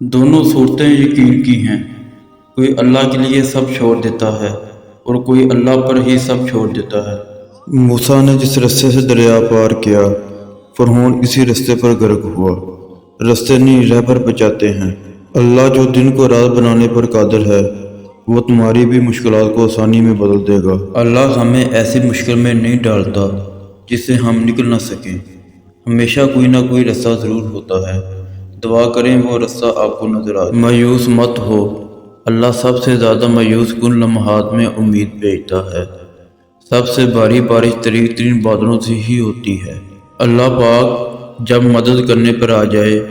دونوں صورتیں یقین کی ہیں۔ کوئی اللہ کے لیے سب چھوڑ دیتا ہے اور کوئی اللہ پر ہی سب چھوڑ دیتا ہے۔ موسیٰ نے جس رستے سے دریا پار کیا، فرعون اسی رستے پر غرق ہوا۔ رستے نہیں رہبر بچاتے ہیں۔ اللہ جو دن کو رات بنانے پر قادر ہے، وہ تمہاری بھی مشکلات کو آسانی میں بدل دے گا۔ اللہ ہمیں ایسی مشکل میں نہیں ڈالتا جس سے ہم نکل نہ سکیں۔ ہمیشہ کوئی نہ کوئی رستہ ضرور ہوتا ہے۔ دعا کریں وہ رستہ آپ کو نظر آئے۔ مایوس مت ہو، اللہ سب سے زیادہ مایوس کن لمحات میں امید بھیجتا ہے۔ سب سے باری بارش طریق ترین بادلوں سے ہی ہوتی ہے۔ اللہ پاک جب مدد کرنے پر آ جائے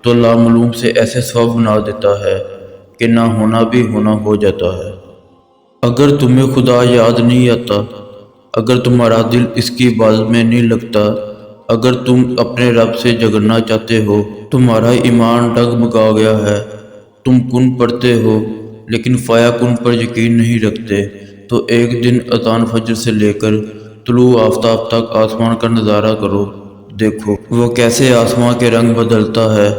تو لامعلوم سے ایسے سبب بنا دیتا ہے کہ نہ ہونا بھی ہونا ہو جاتا ہے۔ اگر تمہیں خدا یاد نہیں آتا، اگر تمہارا دل اس کی عبادت میں نہیں لگتا، اگر تم اپنے رب سے جھگڑنا چاہتے ہو، تمہارا ایمان ڈگمگا گیا ہے، تم کن پڑھتے ہو لیکن فایا کن پر یقین نہیں رکھتے، تو ایک دن اذان فجر سے لے کر طلوع آفتاب تک آسمان کا نظارہ کرو۔ دیکھو وہ کیسے آسمان کے رنگ بدلتا ہے،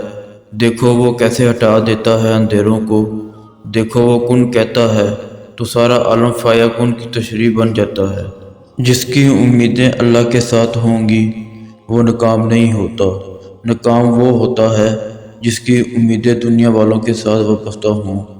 دیکھو وہ کیسے ہٹا دیتا ہے اندھیروں کو، دیکھو وہ کن کہتا ہے تو سارا عالم فایا کن کی تشریح بن جاتا ہے۔ جس کی امیدیں اللہ کے ساتھ ہوں گی وہ ناکام نہیں ہوتا۔ ناکام وہ ہوتا ہے جس کی امیدیں دنیا والوں کے ساتھ وابستہ ہوں۔